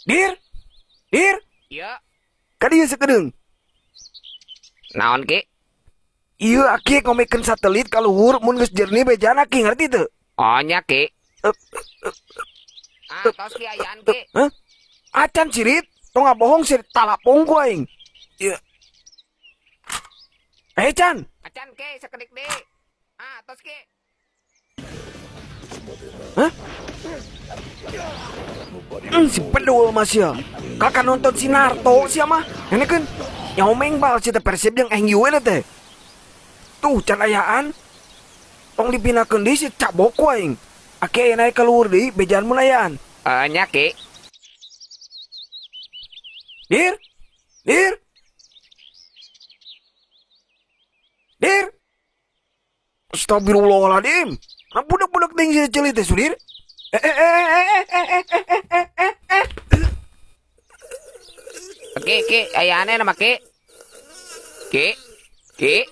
Dir, dir, Iya, ka dieu sakedeung. naon ki? Ieu aki ngomikeun satelit ka luhur mun geus jernih bejana ki ngarti teu? Oh nya ki. Eh, Tos ki ayaan ki. Hah? Acan sirit, tong ngabohong sirit talapong ku aing. Ieu. Can. Acan ki sakedik di. Tos ki. Hah? Si pedul mas ya. Kakak nonton si Naruto sia mah. Enekeun. Nyaomeng bal si teh Persib jeung Eng Yue teh. Tuh can ayaan. Tong dipinahkeun deui si cabok ku aing. Aki aya naik keluar deui bejaan mun ayaan. Nya ki. Dir. Dir. Dir. Astagfirullahaladzim. Budak-budak ting si ceuli teh sudir. Ki ayaane nama ki. Ki. Ki.